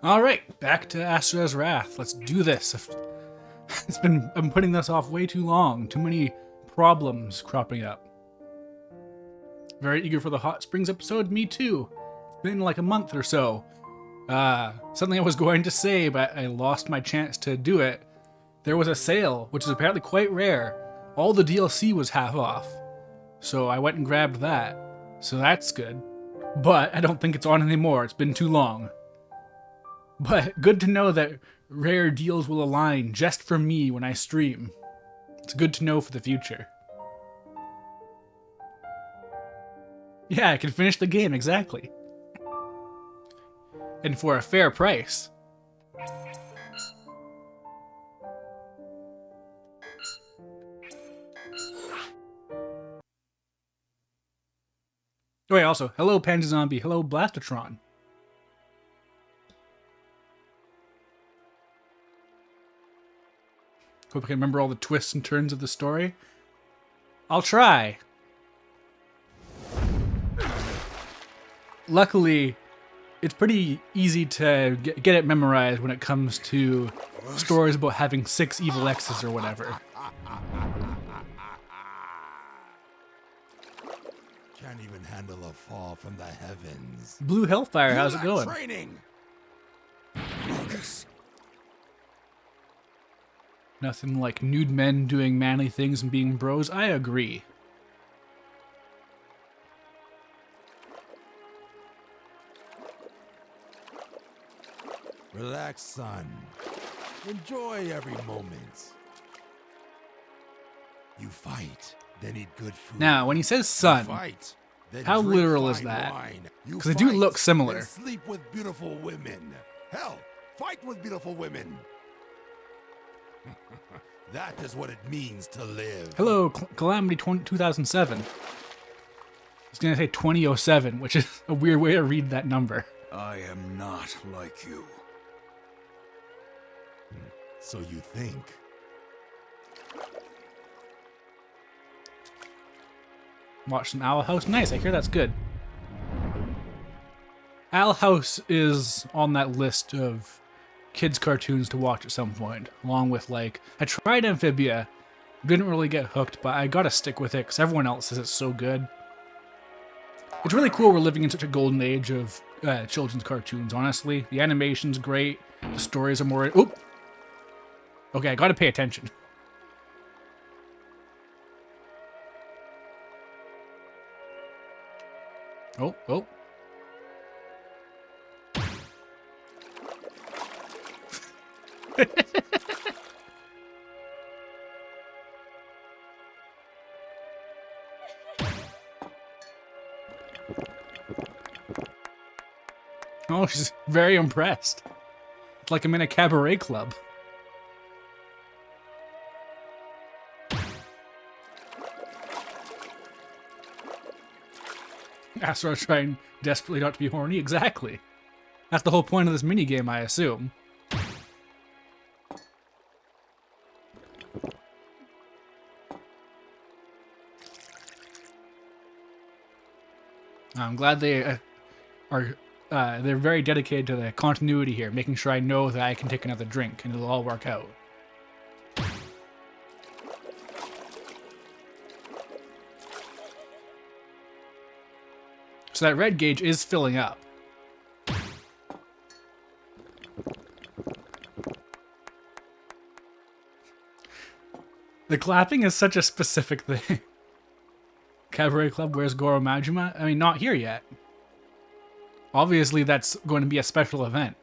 Alright, back to Asura's Wrath. Let's do this. I've been putting this off way too long. Too many problems cropping up. Very eager for the Hot Springs episode. Me too. It's been like a month or so. Something I was going to say, but I lost my chance to do it. There was a sale, which is apparently quite rare. All the DLC was half off. So I went and grabbed that. So that's good. But I don't think it's on anymore. It's been too long. But good to know that rare deals will align just for me when I stream. It's good to know for the future. Yeah, I can finish the game, exactly. And for a fair price. Oh, wait, also, hello Panzer Zombie, hello Blastatron. Hope I can remember all the twists and turns of the story. I'll try. Luckily, it's pretty easy to get it memorized when it comes to stories about having 6 evil exes or whatever. Can't even handle a fall from the heavens. Blue Hellfire, how's it going? Training. Nothing like nude men doing manly things and being bros. I agree. Relax, son. Enjoy every moment. You fight, then eat good food. Now, when he says son, Fight, then how drink literal is fine that? wine. You Because they do fight, look similar. then sleep with beautiful women. Hell, fight with beautiful women. That is what it means to live. Hello, Calamity 2007. I was going to say 2007, which is a weird way to read that number. I am not like you. So you think. Watch some Owl House. Nice, I hear that's good. Owl House is on that list of kids' cartoons to watch at some point, along with, like, I tried Amphibia, didn't really get hooked, but I gotta stick with it because everyone else says it's so good. It's really cool we're living in such a golden age of children's cartoons, honestly. The animation's great, the stories are more... Oop! Okay, I gotta pay attention. Oh, oh. Oh, she's very impressed. It's like I'm in a cabaret club. Asura trying desperately not to be horny? Exactly. That's the whole point of this minigame, I assume. I'm glad they they're very dedicated to the continuity here, making sure I know that I can take another drink and it'll all work out. So that red gauge is filling up. The clapping is such a specific thing. Cabaret Club, where's Goro Majima? I mean, not here yet. Obviously, that's going to be a special event.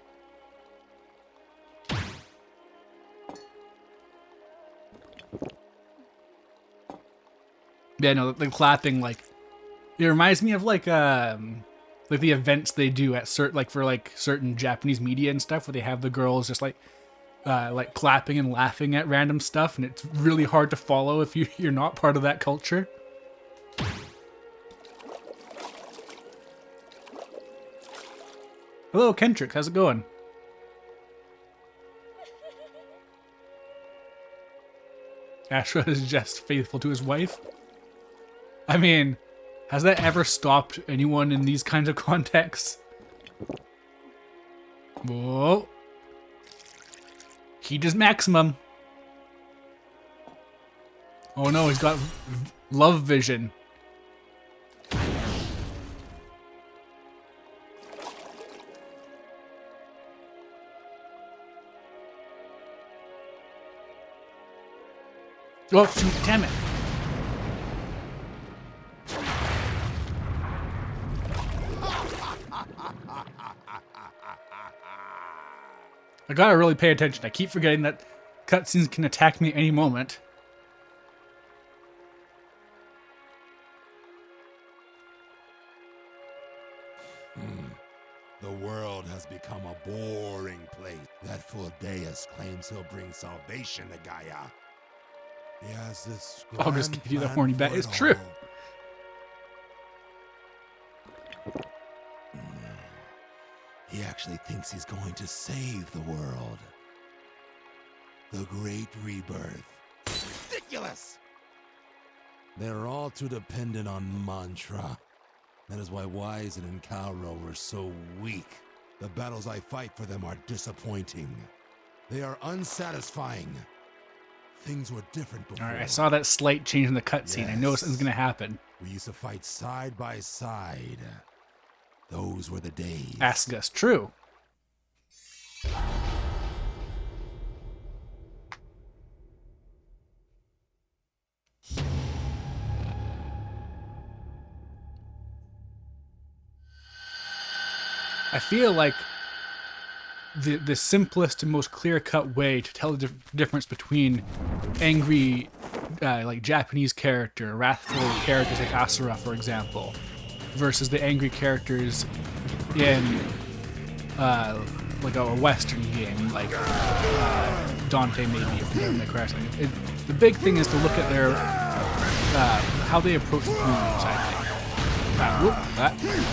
Yeah, no, the clapping, like, it reminds me of like the events they do at certain Japanese media and stuff, where they have the girls just like clapping and laughing at random stuff, and it's really hard to follow if you're not part of that culture. Hello, Kendrick. How's it going? Asura is just faithful to his wife. I mean, has that ever stopped anyone in these kinds of contexts? Whoa. He does maximum. Oh no, he's got love vision. Oh, shoot, damn it. I gotta really pay attention. I keep forgetting that cutscenes can attack me any moment. The world has become a boring place. That fool Deus claims he'll bring salvation to Gaia. He has this I'll just grand give you the plan horny for bat. it It's true. all. He actually thinks he's going to save the world. The Great Rebirth. Ridiculous! They're all too dependent on mantra. That is why Wizen and Kalro were so weak. The battles I fight for them are disappointing. They are unsatisfying. Things were different before. Alright, I saw that slight change in the cutscene. I know something's gonna happen. We used to fight side by side. Those were the days. Ask us. True. I feel like the simplest and most clear-cut way to tell the difference between angry, like Japanese character, wrathful characters like Asura, for example, versus the angry characters in like a Western game, like Dante maybe, if I'm not correct. The big thing is to look at their how they approach moves. I think.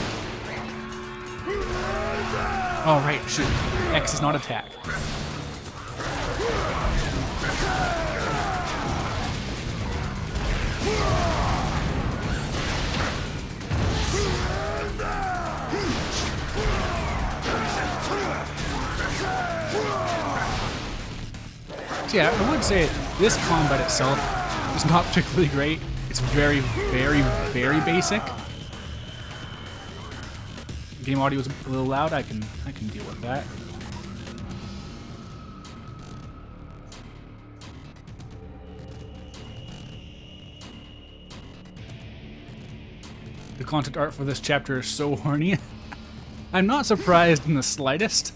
Oh right, shoot. X is not attack. So yeah, I would say this combat itself is not particularly great. It's very, very, very basic. Game audio is a little loud. I can deal with that. The content art for this chapter is so horny. I'm not surprised in the slightest.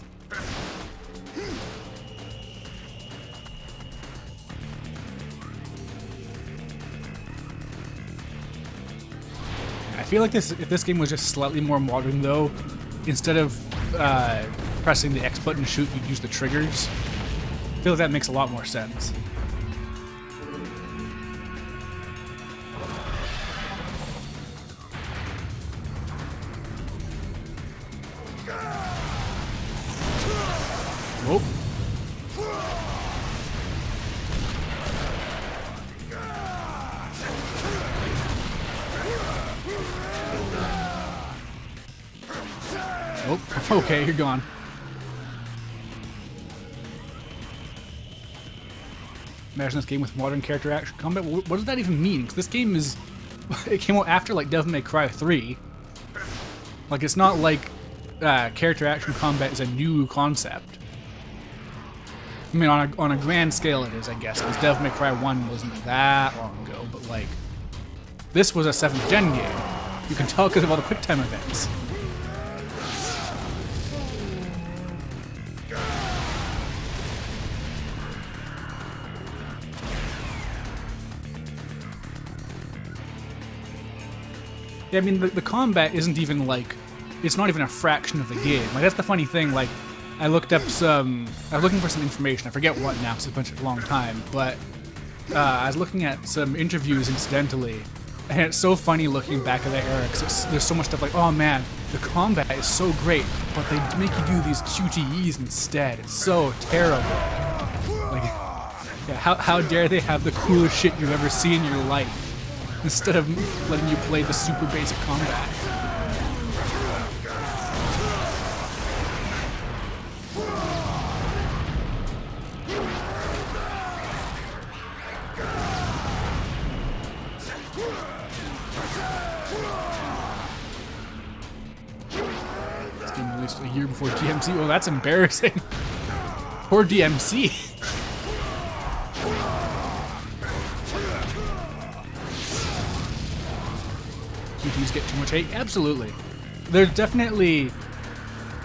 I feel like if this game was just slightly more modern though, instead of pressing the X button to shoot, you'd use the triggers. I feel like that makes a lot more sense. Whoa. Oh, okay, you're gone. Imagine this game with modern character action combat. What does that even mean? Because this game is... It came out after, like, Devil May Cry 3. Like, it's not like character action combat is a new concept. I mean, on a grand scale it is, I guess, because Devil May Cry 1 wasn't that long ago, but, like, this was a 7th gen game. You can tell because of all the QuickTime events. Yeah, I mean, the combat isn't even, like, it's not even a fraction of the game. Like, that's the funny thing, like, I looked up some, I was looking for some information, I forget what now, because it's been a long time, but I was looking at some interviews incidentally, and it's so funny looking back at that era, because there's so much stuff like, oh man, the combat is so great, but they make you do these QTEs instead. It's so terrible. Like, yeah, how dare they have the coolest shit you've ever seen in your life, instead of letting you play the super basic combat. year before DMC. Oh, that's embarrassing. Poor DMC. QTs get too much hate? Absolutely. They're definitely...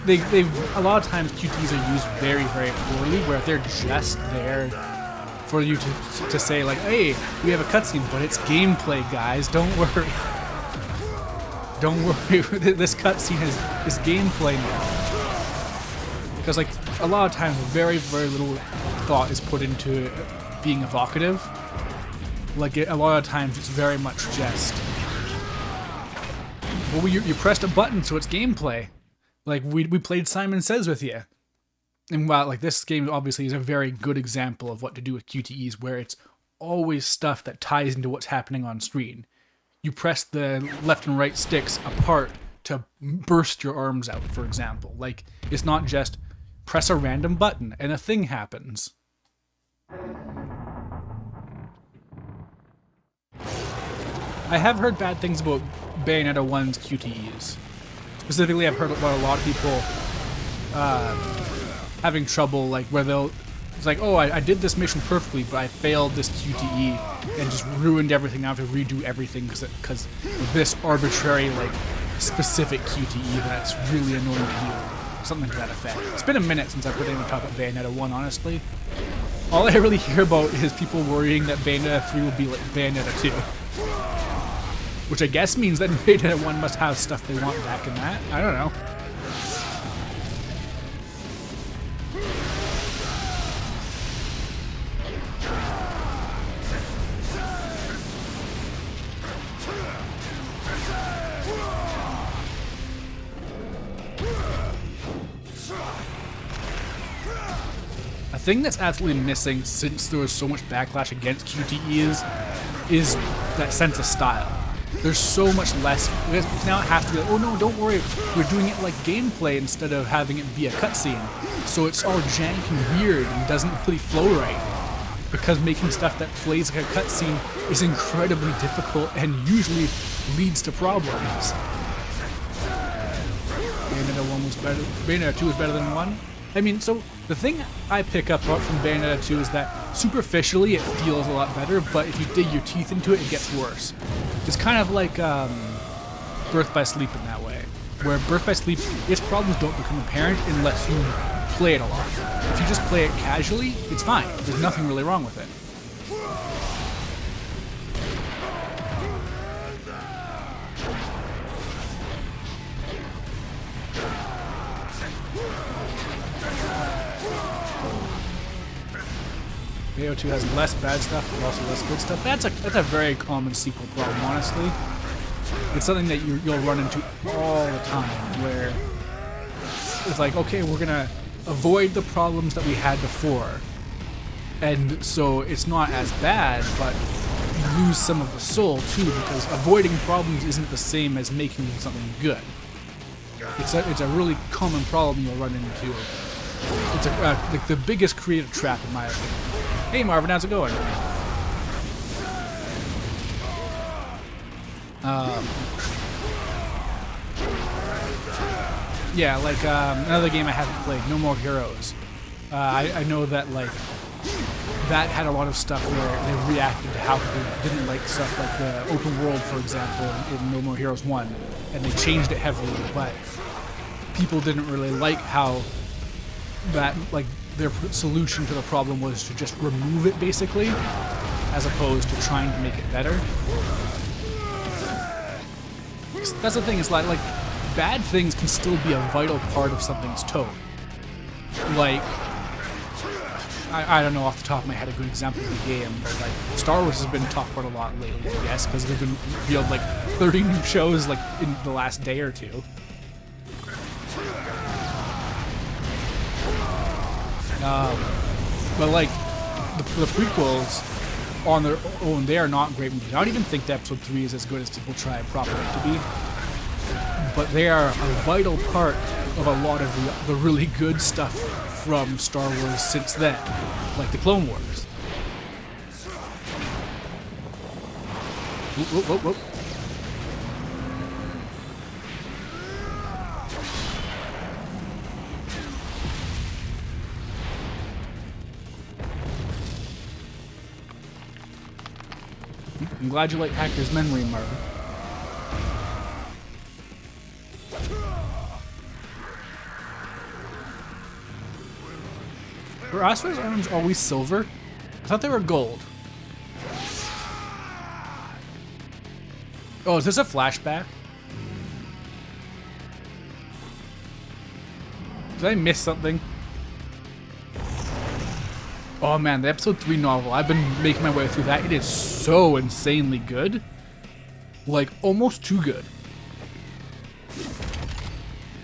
They've a lot of times QTs are used very, very poorly, where they're just there for you to say like, hey, we have a cutscene, but it's gameplay, guys. Don't worry. Don't worry. This cutscene is gameplay now. Because like a lot of times, very, very little thought is put into it being evocative. Like a lot of times, it's very much just, well, you pressed a button, so it's gameplay. Like, we played Simon Says with you. And while, like, this game obviously is a very good example of what to do with QTEs, where it's always stuff that ties into what's happening on screen. You press the left and right sticks apart to burst your arms out, for example. Like, it's not just press a random button and a thing happens. I have heard bad things about Bayonetta 1's QTEs. Specifically, I've heard about a lot of people having trouble, like, where it's like, oh, I did this mission perfectly, but I failed this QTE and just ruined everything. I have to redo everything because of this arbitrary, like, specific QTE that's really annoying to you. Something to that effect. It's been a minute since I put anyone talk about Bayonetta 1, honestly. All I really hear about is people worrying that Bayonetta 3 will be like Bayonetta 2. Which I guess means that Bayonetta 1 must have stuff they want back in that. I don't know. A thing that's absolutely missing since there was so much backlash against QTEs is that sense of style. There's so much less, because now it has to be like, oh no, don't worry, we're doing it like gameplay instead of having it be a cutscene. So it's all jank and weird and doesn't really flow right. Because making stuff that plays like a cutscene is incredibly difficult and usually leads to problems. Bayonetta 1 was better, Bayonetta 2 was better than 1? I mean, so the thing I pick up from Bayonetta 2 is that superficially it feels a lot better, but if you dig your teeth into it, it gets worse. It's kind of like Birth by Sleep in that way, where Birth by Sleep, its problems don't become apparent unless you play it a lot. If you just play it casually, it's fine. There's nothing really wrong with it. Bayonetta 2 has less bad stuff, but also less good stuff. That's a very common sequel problem, honestly. It's something that you'll run into all the time, where it's like, okay, we're gonna avoid the problems that we had before, and so it's not as bad, but you lose some of the soul too, because avoiding problems isn't the same as making something good. It's a really common problem you'll run into. It's like the biggest creative trap, in my opinion. Hey Marvin, how's it going? Yeah, like another game I haven't played, No More Heroes. I know that like that had a lot of stuff where they reacted to how people didn't like stuff like the open world, for example, in No More Heroes 1, and they changed it heavily, but people didn't really like how that, like, their solution to the problem was to just remove it, basically, as opposed to trying to make it better. That's the thing, is like bad things can still be a vital part of something's tone. Like, I don't know off the top of my head a good example of the game, but like Star Wars has been talked about a lot lately, I guess, because they've been revealed like 30 new shows like in the last day or two. But like the prequels on their own, they are not great movies. I don't even think that Episode 3 is as good as people try and prop it up to be. But they are a vital part of a lot of the really good stuff from Star Wars since then, like the Clone Wars. Whoop, whoop, whoop, whoop. I'm glad you like Hacker's memory, Marvin. Were Asura's arms always silver? I thought they were gold. Oh, is this a flashback? Did I miss something? Oh man, the episode 3 novel, I've been making my way through that. It is so insanely good. Like, almost too good.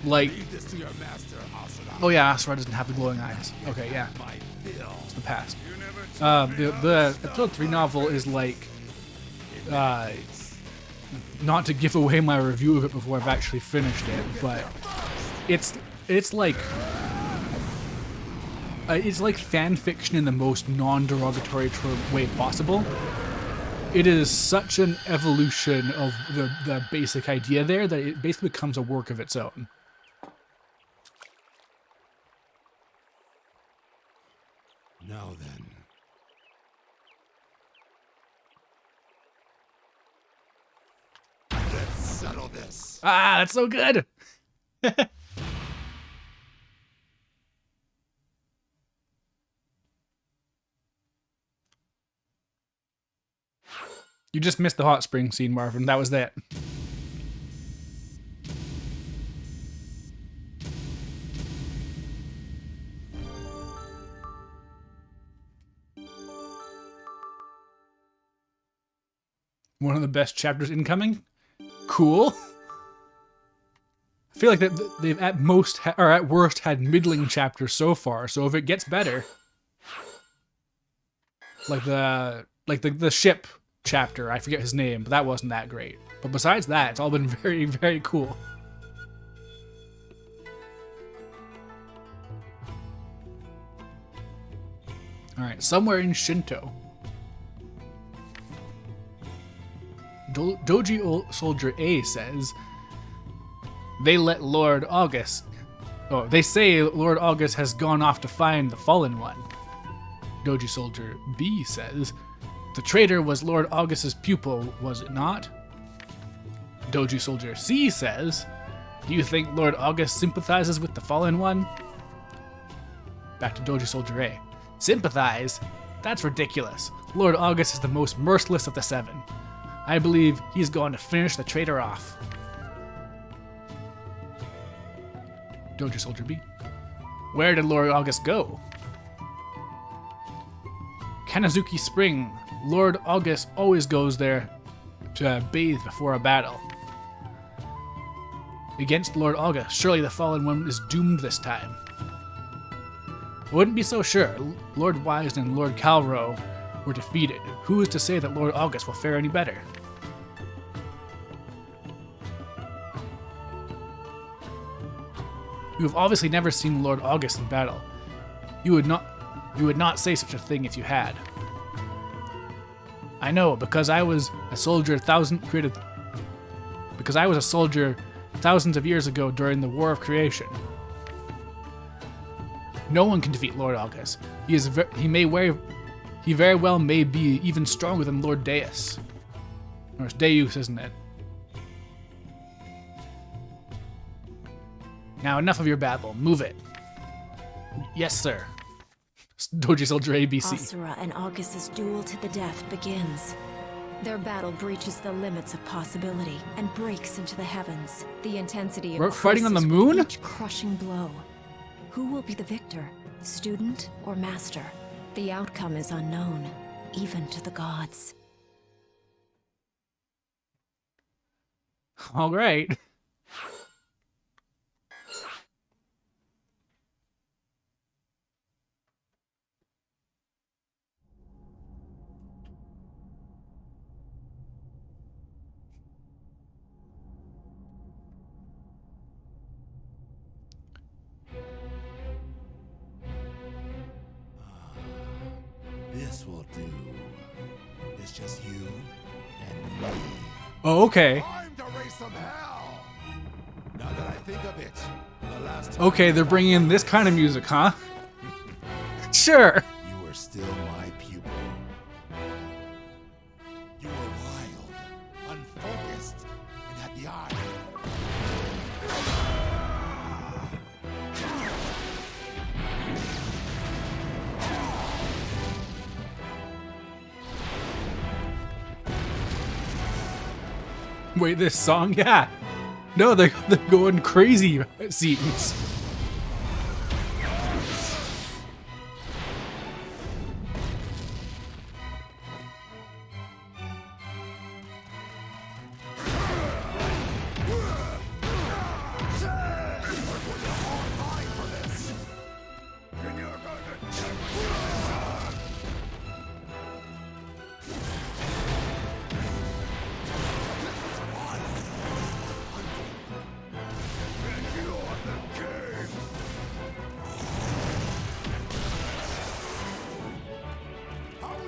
Like, oh yeah, Asura doesn't have the glowing eyes. Okay, yeah. It's the past. The episode 3 novel is like, not to give away my review of it before I've actually finished it, but it's like fan fiction in the most non-derogatory way possible. It is such an evolution of the basic idea there that it basically becomes a work of its own. Now then. Let's settle this. Ah, that's so good! You just missed the hot spring scene, Marvin. That was that. One of the best chapters incoming? Cool. I feel like that they've at most, or at worst, had middling chapters so far, so if it gets better... Like the ship chapter, I forget his name, but that wasn't that great. But besides that, it's all been very, very cool. Alright, somewhere in Shinto. Doji Soldier A says, they let Lord August... Oh, they say Lord August has gone off to find the Fallen One. Doji Soldier B says, the traitor was Lord August's pupil, was it not? Doji Soldier C says, do you think Lord August sympathizes with the Fallen One? Back to Doji Soldier A. Sympathize? That's ridiculous. Lord August is the most merciless of the 7. I believe he's going to finish the traitor off. Doji Soldier B. Where did Lord August go? Kanazuki Spring. Lord August always goes there to bathe before a battle. Against Lord August, surely the Fallen One is doomed this time. I wouldn't be so sure. Lord Wise and Lord Calro were defeated. Who is to say that Lord August will fare any better? You have obviously never seen Lord August in battle. You would not say such a thing if you had. I know, because I was a soldier thousands of years ago during the War of Creation. No one can defeat Lord August. He very well may be even stronger than Lord Deus. Or it's Deus, isn't it? Now enough of your babble. Move it. Yes, sir. Doji Soldier ABC. Asura and August's duel to the death begins. Their battle breaches the limits of possibility and breaks into the heavens. The intensity We're fighting on the moon? Each crushing blow. Who will be the victor, student or master? The outcome is unknown, even to the gods. All right. This will do. It's just you and me. Oh, okay. Time to raise some hell. Now that I think of it, the last time Okay, they're bringing in this kind of music, huh? Sure. you were still my pupil. You were Wait, this song? Yeah. No, they're going crazy, it seems.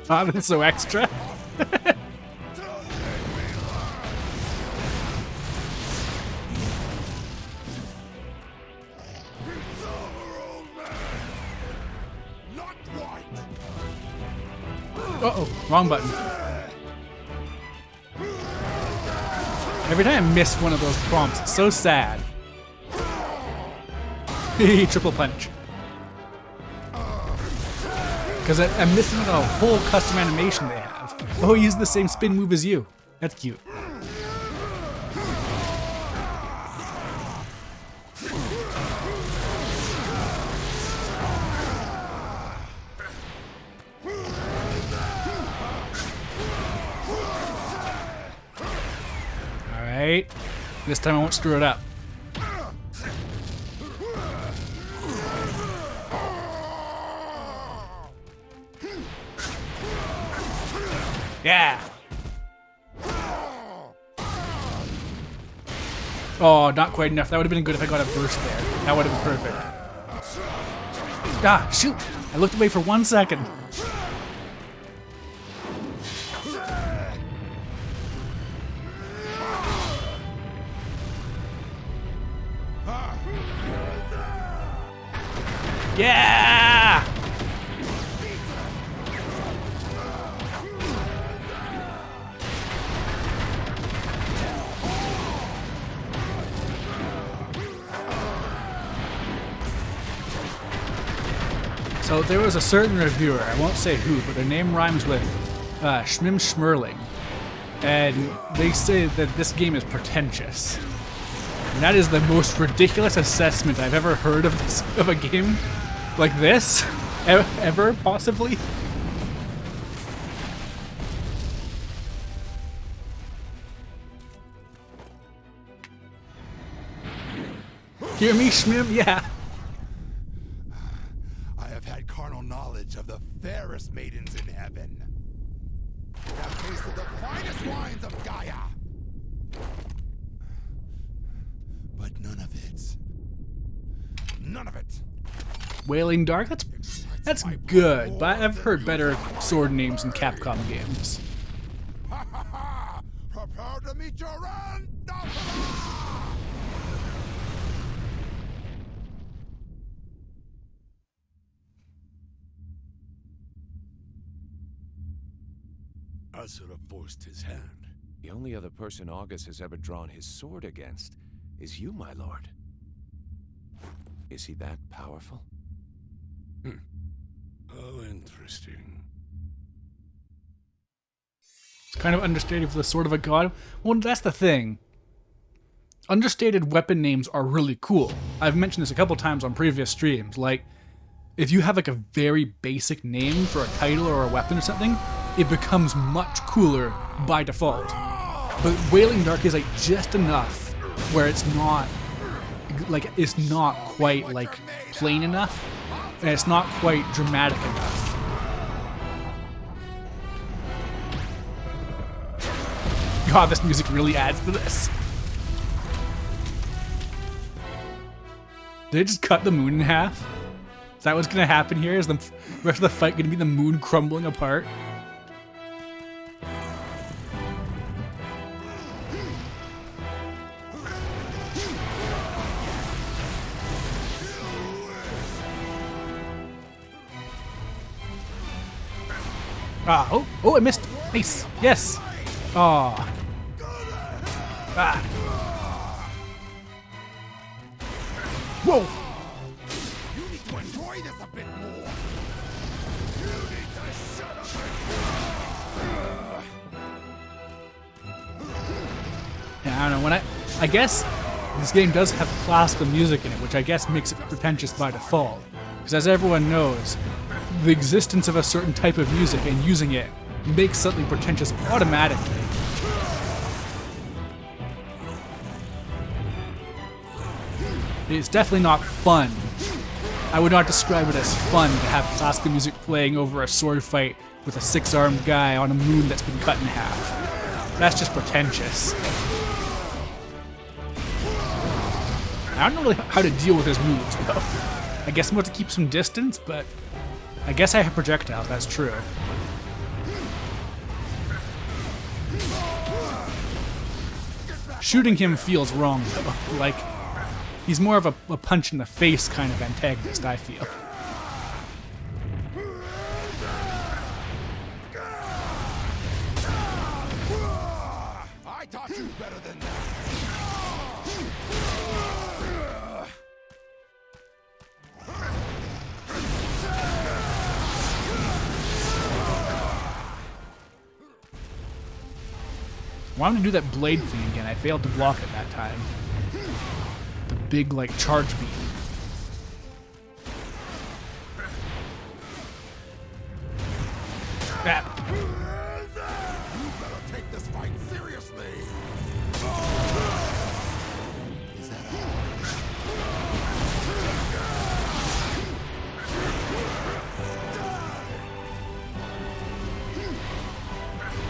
Oh, that's so extra. Uh-oh, wrong button. Every time I miss one of those prompts, it's so sad. Triple punch. Because I'm missing a whole custom animation they have. Oh, he used the same spin move as you. That's cute. Alright. This time I won't screw it up. Yeah! Oh, not quite enough. That would have been good if I got a burst there. That would have been perfect. Ah, shoot! I looked away for 1 second. Yeah! So there was a certain reviewer, I won't say who, but their name rhymes with Schmim Schmerling, and they say that this game is pretentious. And that is the most ridiculous assessment I've ever heard of a game like this, ever, possibly. Hear me, Schmim? Yeah. I have had carnal knowledge of the fairest maidens in heaven. I have tasted the finest wines of Gaia. But none of it. Wailing Dark? That's good, but I've heard better sword names in Capcom games. Ha ha ha! Prepare to meet your end! Asura forced his hand. The only other person August has ever drawn his sword against is you, my lord. Is he that powerful? How interesting. It's kind of understated for the sword of a god. Well, that's the thing. Understated weapon names are really cool. I've mentioned this a couple times on previous streams. Like, if you have like a very basic name for a title or a weapon or something, it becomes much cooler by default. But Wailing Dark is like just enough where it's not quite like plain enough, and it's not quite dramatic enough. God, this music really adds to this. Did they just cut the moon in half? Is that what's gonna happen here? Is the rest of the fight gonna be the moon crumbling apart? Ah, oh, I missed. Nice. Yes. Ah. Ah. Whoa. You need to enjoy this a bit more. You need to shut up I don't know. I guess this game does have classical music in it, which I guess makes it pretentious by default. Because as everyone knows, the existence of a certain type of music and using it makes something pretentious automatically. It's definitely not fun. I would not describe it as fun to have classical music playing over a sword fight with a 6-armed guy on a moon that's been cut in half. That's just pretentious. I don't know really how to deal with his moves, though. I guess I'm going to keep some distance, but I guess I have projectiles, that's true. Shooting him feels wrong, though. Like, he's more of a punch in the face kind of antagonist, I feel. I taught you better than that. I wanted to do that blade thing again. I failed to block it that time. The big, like, charge beam. That. You better take this fight seriously. Is that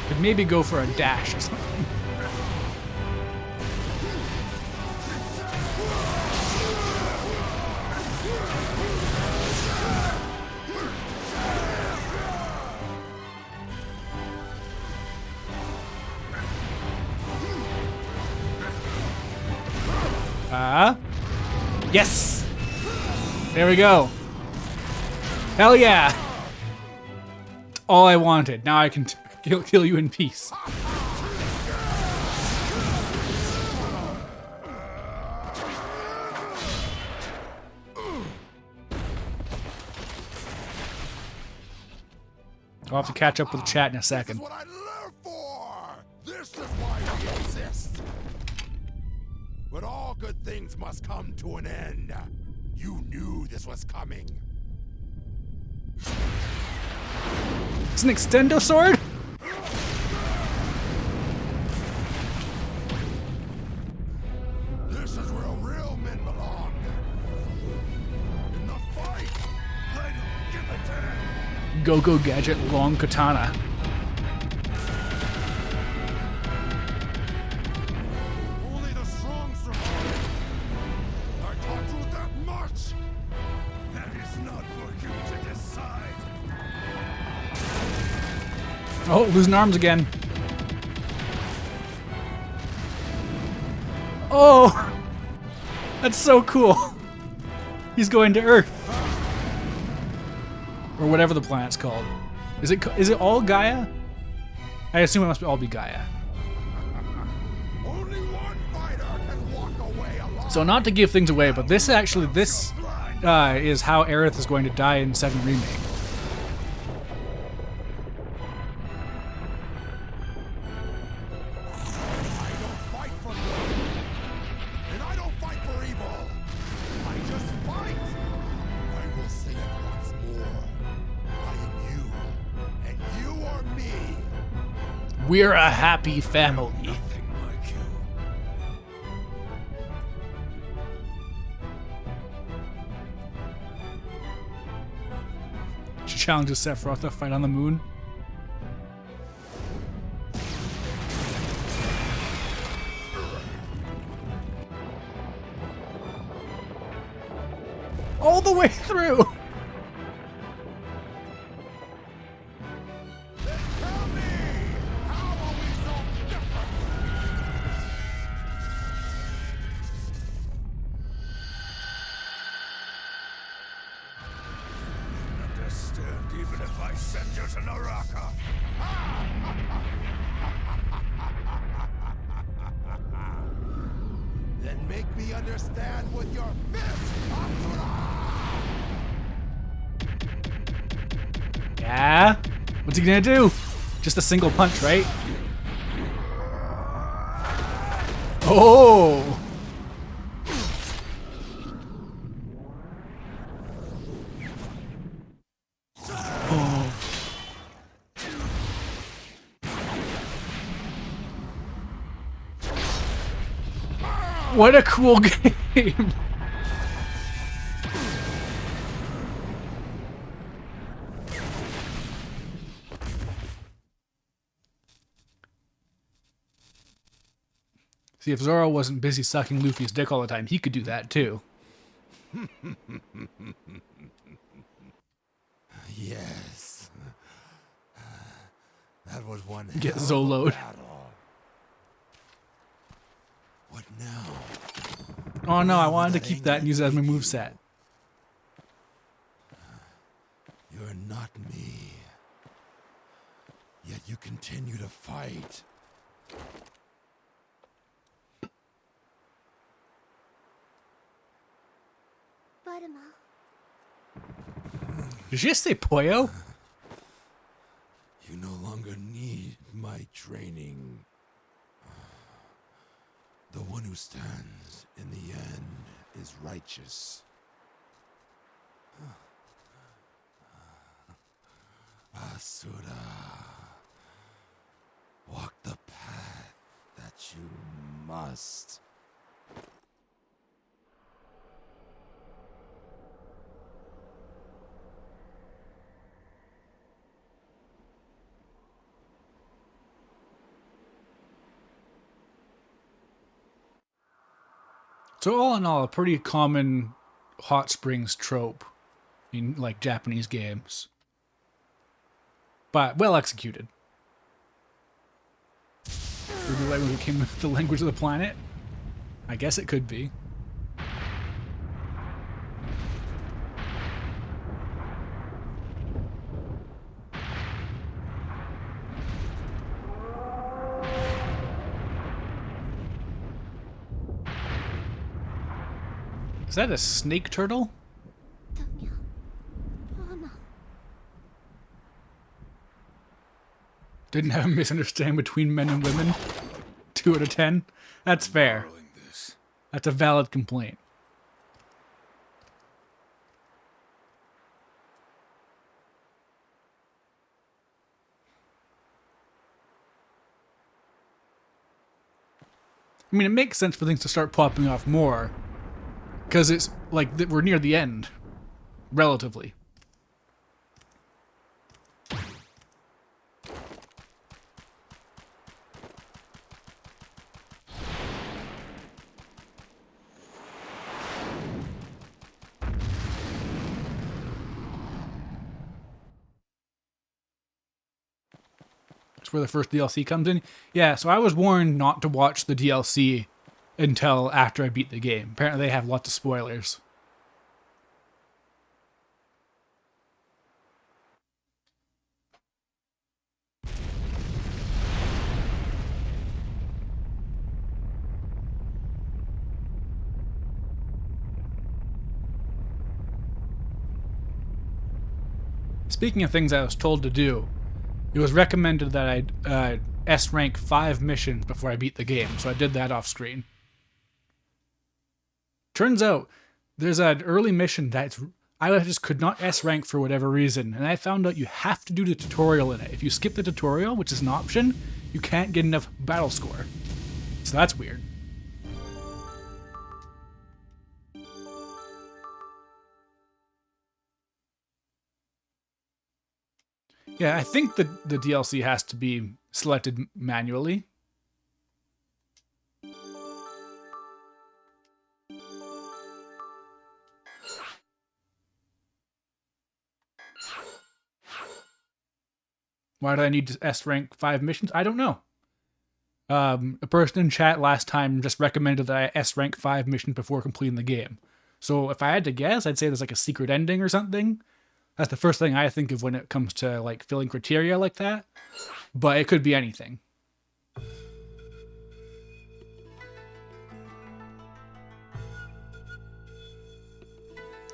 Could maybe go for a dash or something. Yes! There we go. Hell yeah! It's all I wanted. Now I can kill you in peace. I'll have to catch up with the chat in a second. This is what I live for! This is why we exist! But all good things must come to an end. You knew this was coming. It's an extendo sword? This is where real men belong. In the fight! I don't give a damn! Go-Go Gadget long katana. Only the strong survive. I taught you that much. That is not for you to decide. Oh, losing arms again. Oh! That's so cool. He's going to Earth. Or whatever the planet's called. Is it all Gaia? I assume it must all be Gaia. Only one fighter can walk away alive. So not to give things away, but this is how Aerith is going to die in 7 Remake. I don't fight for good, and I don't fight for evil. I just fight. I will say it once more. I am you, and you are me. We're a happy family. Nothing like you. She challenges Sephiroth to fight on the moon. All the way through! Then tell me, how are we so different? Understand even if I send you to Naraka. Then make me understand with your fist, Asura! Yeah? What's he gonna do? Just a single punch, right? Oh! Oh. What a cool game! See, if Zoro wasn't busy sucking Luffy's dick all the time, he could do that too. Yes. That was one Get hell of a Zolo'd. battle. What now? Oh no, I wanted to That keep that and use it as my anger moveset. You're not me. Yet you continue to fight. Did you just say Poyo? You no longer need my training. The one who stands in the end is righteous. Asura, walk the path that you must. So all in all, a pretty common hot springs trope in like Japanese games. But well executed. Would you like when it came with the language of the planet? I guess it could be. Is that a snake turtle? Didn't have a misunderstanding between men and women. 2 out of 10. That's fair. Borrowing this. That's a valid complaint. I mean, it makes sense for things to start popping off more. Because it's like we're near the end. Relatively. That's where the first DLC comes in. Yeah, so I was warned not to watch the DLC until after I beat the game. Apparently they have lots of spoilers. Speaking of things I was told to do, it was recommended that I S rank 5 missions before I beat the game, so I did that off screen. Turns out there's an early mission that I just could not S rank for whatever reason, and I found out you have to do the tutorial in it. If you skip the tutorial, which is an option, you can't get enough battle score. So that's weird. Yeah, I think the DLC has to be selected manually. Why do I need to S rank 5 missions? I don't know. A person in chat last time just recommended that I S rank 5 missions before completing the game. So if I had to guess, I'd say there's like a secret ending or something. That's the first thing I think of when it comes to like filling criteria like that. But it could be anything.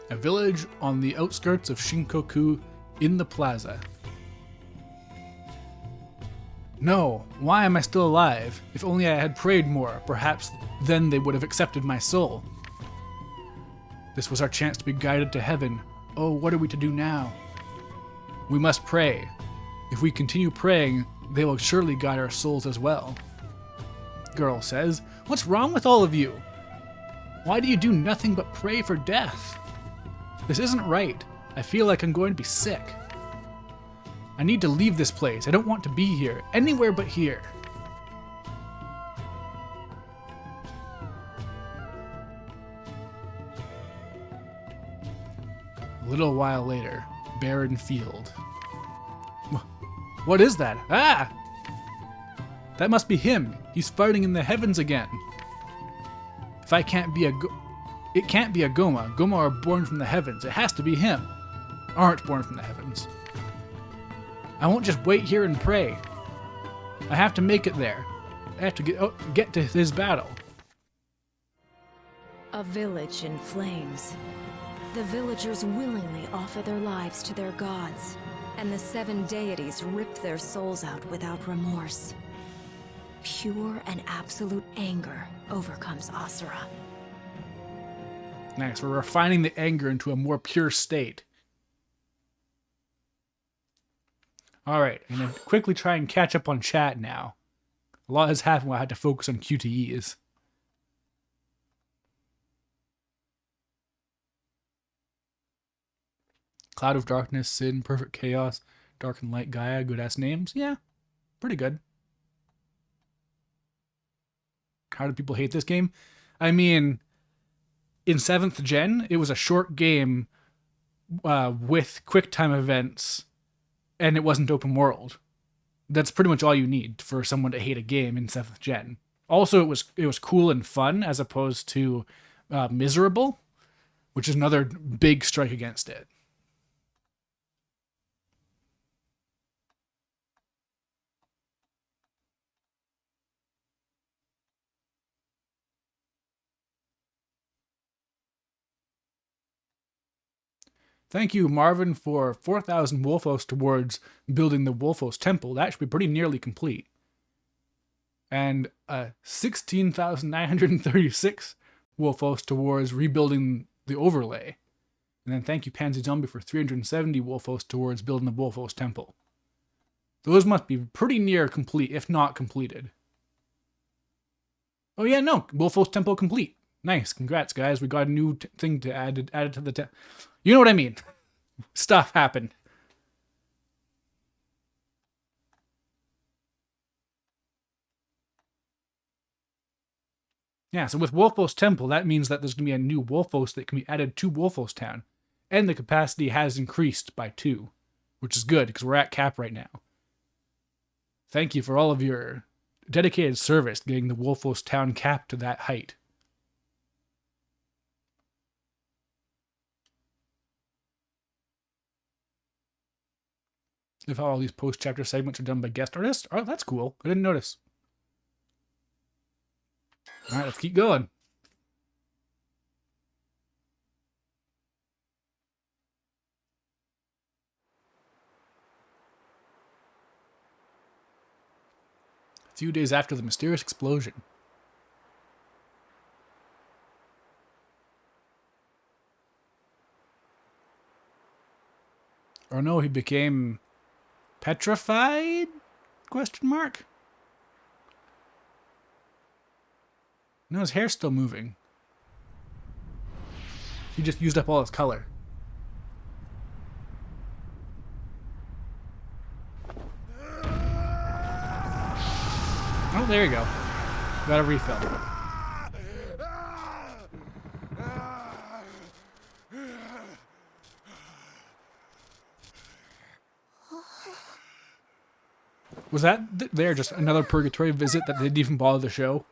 A village on the outskirts of Shinkoku in the plaza. No, why am I still alive? If only I had prayed more, perhaps then they would have accepted my soul. This was our chance to be guided to heaven. Oh, what are we to do now? We must pray. If we continue praying, they will surely guide our souls as well. Girl says, "What's wrong with all of you? Why do you do nothing but pray for death? This isn't right. I feel like I'm going to be sick. I need to leave this place. I don't want to be here. Anywhere but here." A little while later, barren field. What is that? Ah! That must be him. He's fighting in the heavens again. If I can't be it can't be a Goma. Goma are born from the heavens. It has to be him. Aren't born from the heavens. I won't just wait here and pray. I have to make it there. I have to get to his battle. A village in flames. The villagers willingly offer their lives to their gods, and the 7 deities rip their souls out without remorse. Pure and absolute anger overcomes Asura. Nice, we're refining the anger into a more pure state. Alright, I'm going to quickly try and catch up on chat now. A lot has happened while I had to focus on QTEs. Cloud of Darkness, Sin, Perfect Chaos, Dark and Light Gaia, good ass names. Yeah, pretty good. How do people hate this game? I mean, in 7th gen, it was a short game with quick time events, and it wasn't open world. That's pretty much all you need for someone to hate a game in 7th gen. Also, it was cool and fun as opposed to miserable, which is another big strike against it. Thank you, Marvin, for 4,000 Wolfos towards building the Wolfos Temple. That should be pretty nearly complete. And 16,936 Wolfos towards rebuilding the overlay. And then thank you, Pansy Zombie, for 370 Wolfos towards building the Wolfos Temple. Those must be pretty near complete, if not completed. Oh yeah, no, Wolfos Temple complete. Nice, congrats, guys. We got a new thing to add to the You know what I mean. Stuff happened. Yeah, so with Wolfos Temple, that means that there's going to be a new Wolfos that can be added to Wolfos Town. And the capacity has increased by 2, which is good, because we're at cap right now. Thank you for all of your dedicated service getting the Wolfos Town cap to that height. If all these post-chapter segments are done by guest artists, oh, that's cool. I didn't notice. All right, let's keep going. A few days after the mysterious explosion. Or no, he became petrified? Question mark? No, his hair's still moving. He just used up all his color. Oh, there you go. Got a refill. Was that there just another purgatory visit that they didn't even bother to show?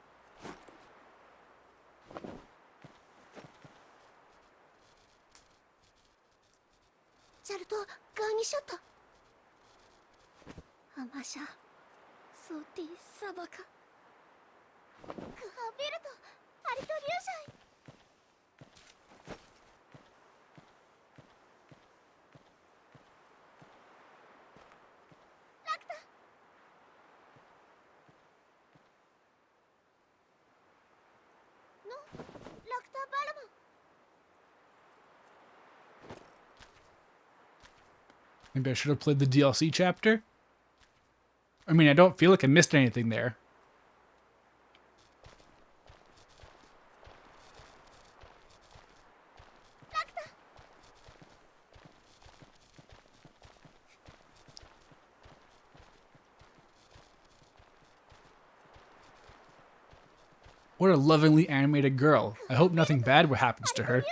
Maybe I should have played the DLC chapter. I mean, I don't feel like I missed anything there. What a lovingly animated girl. I hope nothing bad happens to her.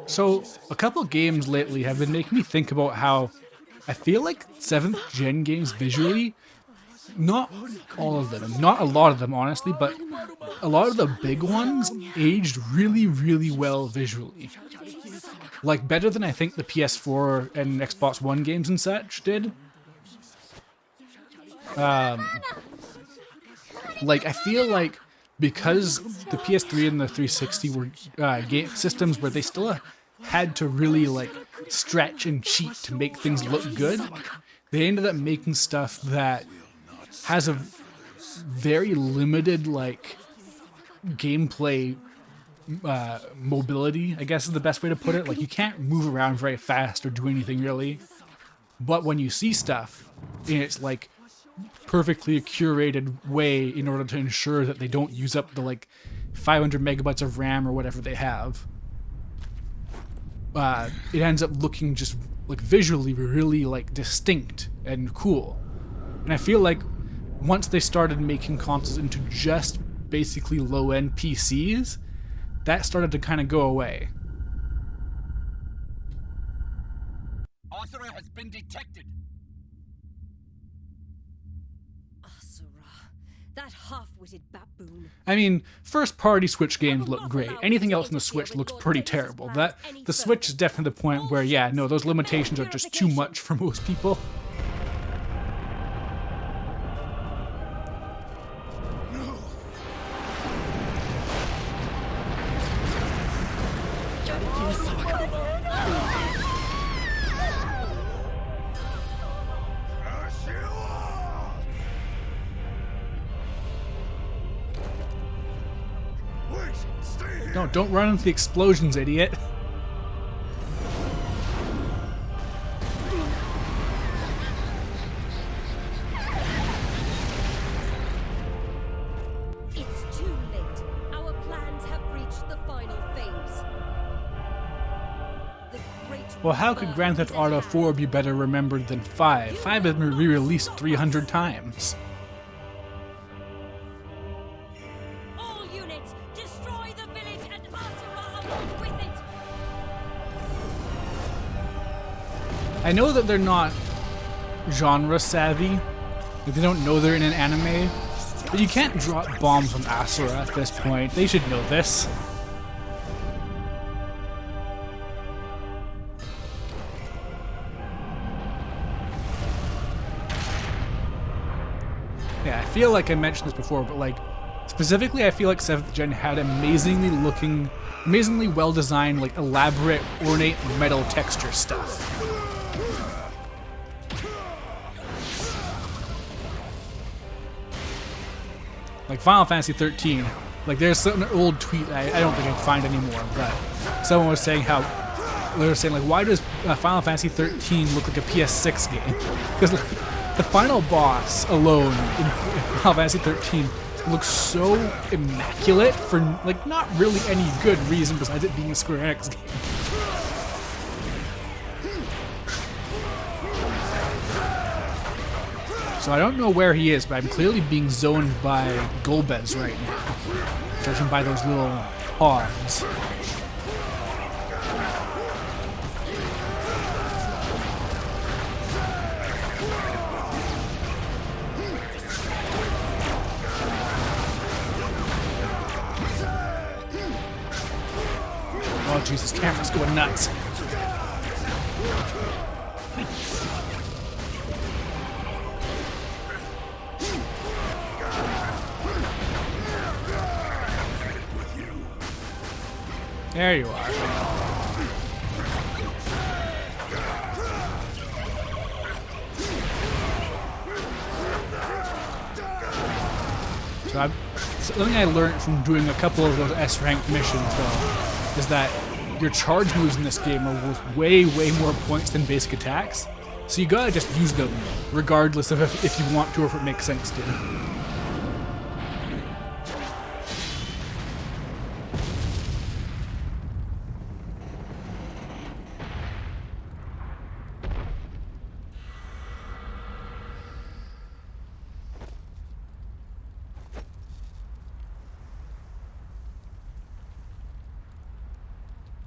So, a couple games lately have been making me think about how I feel like 7th gen games visually, not all of them, not a lot of them honestly, but a lot of the big ones aged really, really well visually. Like better than I think the PS4 and Xbox One games and such did. Like I feel like because the PS3 and the 360 were game systems where they still had to really like stretch and cheat to make things look good, they ended up making stuff that has a very limited like gameplay mobility, I guess is the best way to put it. Like you can't move around very fast or do anything really, but when you see stuff and it's like perfectly curated way in order to ensure that they don't use up the like 500 megabytes of RAM or whatever they have, it ends up looking just like visually really like distinct and cool. And I feel like once they started making consoles into just basically low-end PCs, that started to kind of go away. Asura has been detected. Asura, that half-witted baboon. I mean, first-party Switch games look great. Anything else on the Switch looks pretty terrible. The Switch is definitely the point where, yeah, no, those limitations are just too much for most people. No, don't run into the explosions, idiot. It's too late. Our plans have reached the final phase. The great Well, how could Grand Theft Auto 4 be better remembered than 5? 5 has been re-released 300 times. all units, destroy the village and Asura along with it. I know that they're not genre savvy, like they don't know they're in an anime, but you can't drop bombs on Asura at this point. They should know this. Yeah, I feel like I mentioned this before, but like specifically I feel like 7th gen had amazingly well designed, like elaborate, ornate metal texture stuff. Like Final Fantasy 13, like there's an old tweet I don't think I can find anymore, but someone was saying how they were saying like, why does Final Fantasy 13 look like a PS6 game? Because the final boss alone in Final Fantasy 13 looks so immaculate for like not really any good reason besides it being a Square Enix game. So I don't know where he is, but I'm clearly being zoned by Golbez right now, judging by those little arms. Oh Jesus, camera's going nuts. There you are. So something I learned from doing a couple of those S-ranked missions, though, is that your charge moves in this game are worth way, way more points than basic attacks. So you gotta just use them, regardless of if you want to or if it makes sense to.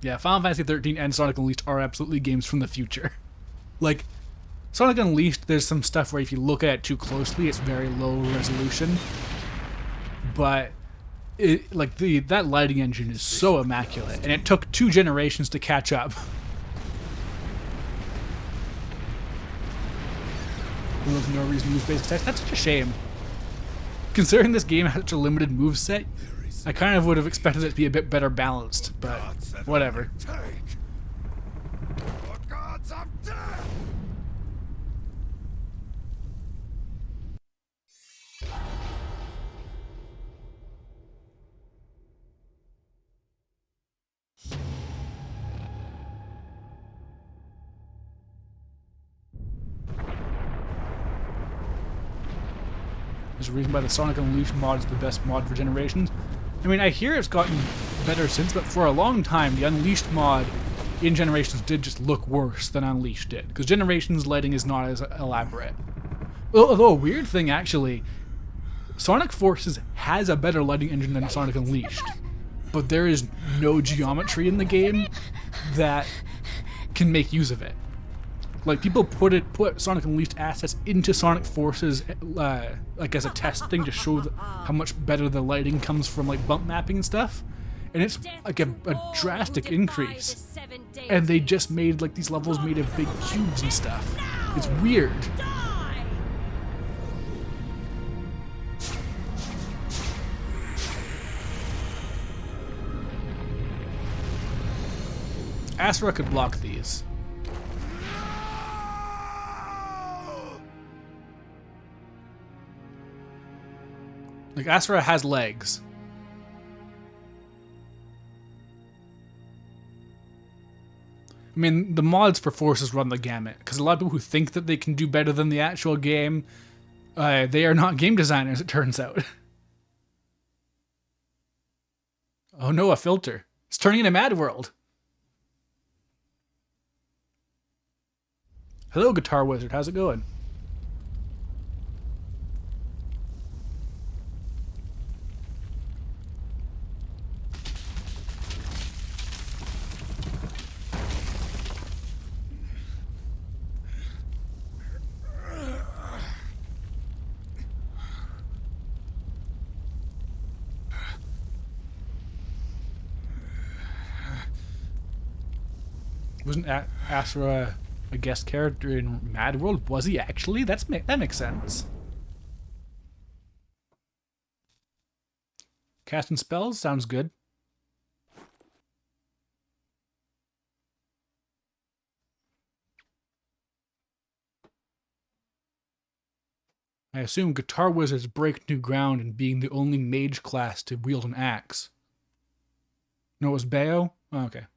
Yeah, Final Fantasy 13 and Sonic Unleashed are absolutely games from the future. Like, Sonic Unleashed, there's some stuff where if you look at it too closely, it's very low resolution. But that lighting engine is so immaculate, and it took 2 generations to catch up. There's no reason to use basic attacks. That's such a shame. Considering this game has such a limited moveset, I kind of would have expected it to be a bit better balanced, but whatever. The gods of death! There's a reason why the Sonic Unleashed mod is the best mod for Generations. I mean, I hear it's gotten better since, but for a long time, the Unleashed mod in Generations did just look worse than Unleashed did, because Generations lighting is not as elaborate. Although, a weird thing, actually, Sonic Forces has a better lighting engine than Sonic Unleashed, but there is no geometry in the game that can make use of it. Like, people put Sonic Unleashed assets into Sonic Forces, like as a test thing to show how much better the lighting comes from like bump mapping and stuff, and it's like a drastic increase. And they just made like these levels made of big cubes and stuff. It's weird. Asura could block these. Like, Asura has legs. I mean, the mods for Forces run the gamut, because a lot of people who think that they can do better than the actual game, they are not game designers, it turns out. Oh no, a filter. It's turning into Mad World. Hello, Guitar Wizard, how's it going? Wasn't Asura a guest character in Mad World? Was he actually? That makes sense. Casting spells sounds good. I assume Guitar Wizards break new ground in being the only mage class to wield an axe. No, it was Bayo? Oh, okay.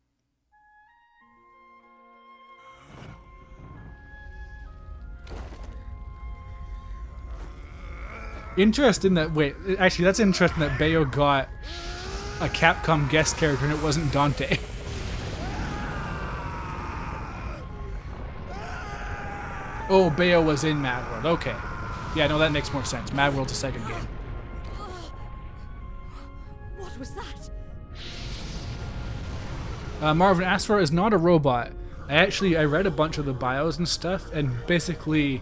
Interesting that, wait, actually that's interesting that Bayo got a Capcom guest character and it wasn't Dante. Oh, Bayo was in Mad World, okay. Yeah, no, that makes more sense. Mad World's a second game. What was that? Marvin, Asura is not a robot. I read a bunch of the bios and stuff, and basically,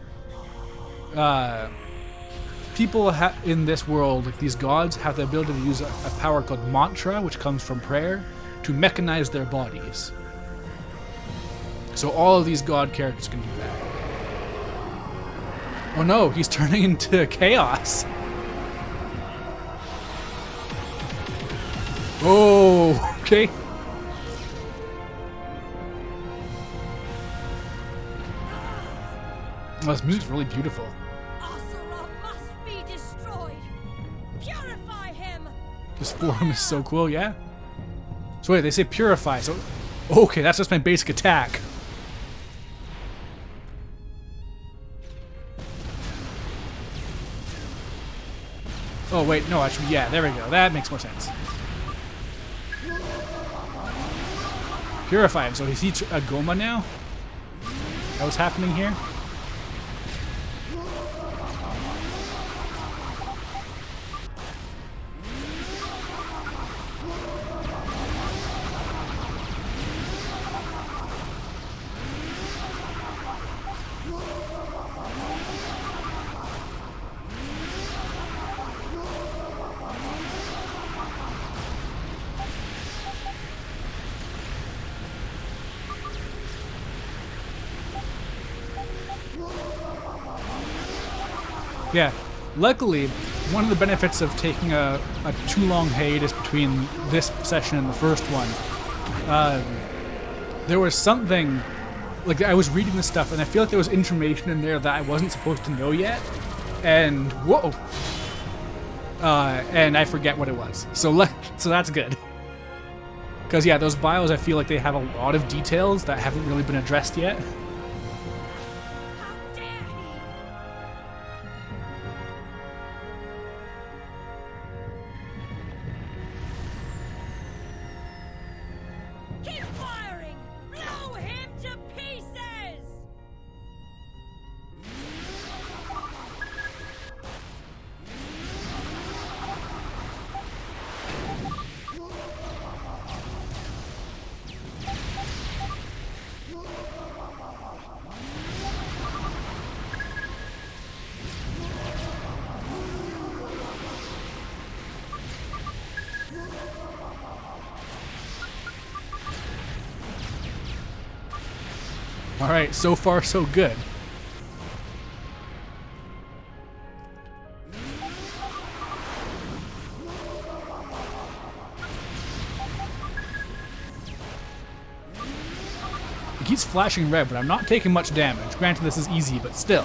people in this world, like these gods, have the ability to use a power called mantra, which comes from prayer, to mechanize their bodies. So all of these god characters can do that. Oh no, he's turning into chaos. Oh, okay. Oh, this music's really beautiful. Asura must be destroyed. Purify him. This forum is so cool, yeah? So wait, they say purify, so... Okay, that's just my basic attack. Oh wait, no, actually, yeah, there we go. That makes more sense. Purify him, so is he a Goma now? That was happening here? Yeah. Luckily, one of the benefits of taking a too long hiatus between this session and the first one, there was something, like I was reading this stuff and I feel like there was information in there that I wasn't supposed to know yet, and whoa, and I forget what it was. So that's good. Because yeah, those bios I feel like they have a lot of details that haven't really been addressed yet. How dare he? Keep firing! Blow him to pieces! Alright, so far so good. It keeps flashing red, but I'm not taking much damage. Granted, this is easy, but still.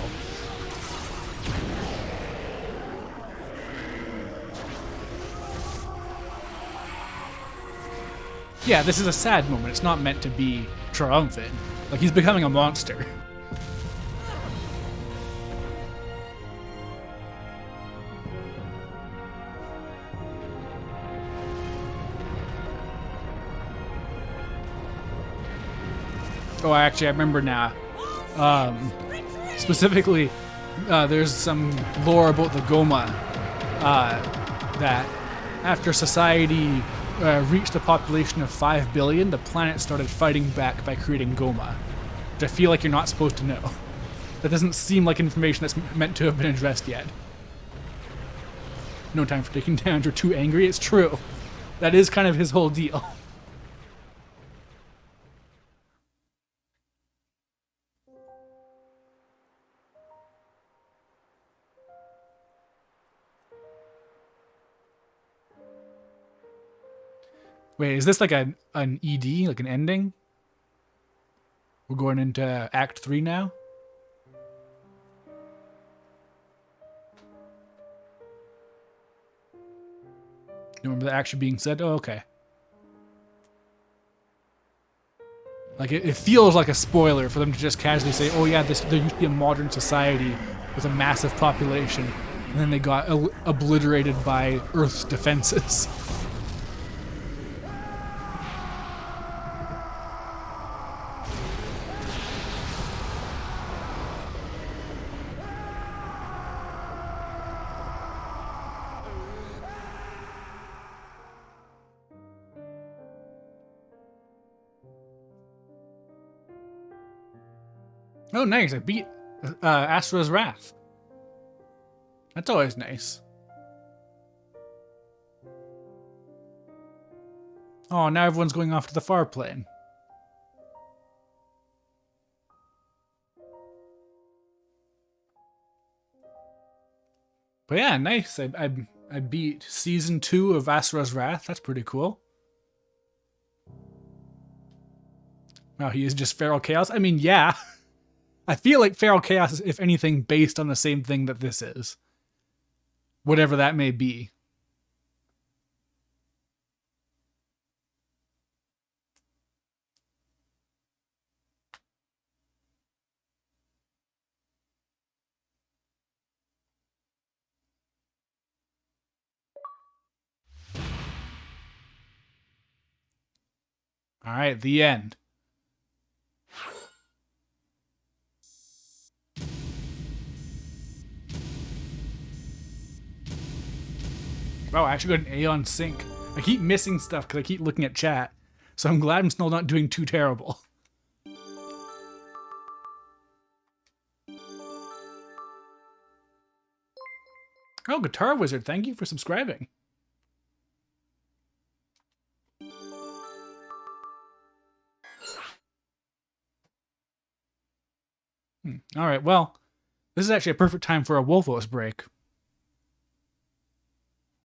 Yeah, this is a sad moment. It's not meant to be triumphant. Like, he's becoming a monster. Oh, actually, I remember now. Specifically, there's some lore about the Goma that after society reached a population of 5 billion, the planet started fighting back by creating Goma, which I feel like you're not supposed to know. That doesn't seem like information that's meant to have been addressed yet. No time for taking down. You're too angry. It's true. That is kind of his whole deal. Wait, is this like an ED, like an ending? We're going into Act 3 now? You remember the action being said? Oh, okay. Like, it feels like a spoiler for them to just casually say, oh yeah, there used to be a modern society with a massive population, and then they got obliterated by Earth's defenses. Oh, nice. I beat Asura's Wrath. That's always nice. Oh, now everyone's going off to the far plane. But yeah, nice. I beat Season 2 of Asura's Wrath. That's pretty cool. Wow, he is just feral chaos? I mean, yeah. I feel like Feral Chaos is, if anything, based on the same thing that this is. Whatever that may be. All right, the end. Wow, I actually got an A on sync. I keep missing stuff because I keep looking at chat, so I'm glad I'm still not doing too terrible. Oh, Guitar Wizard, thank you for subscribing. All right, well, this is actually a perfect time for a Wolfos break.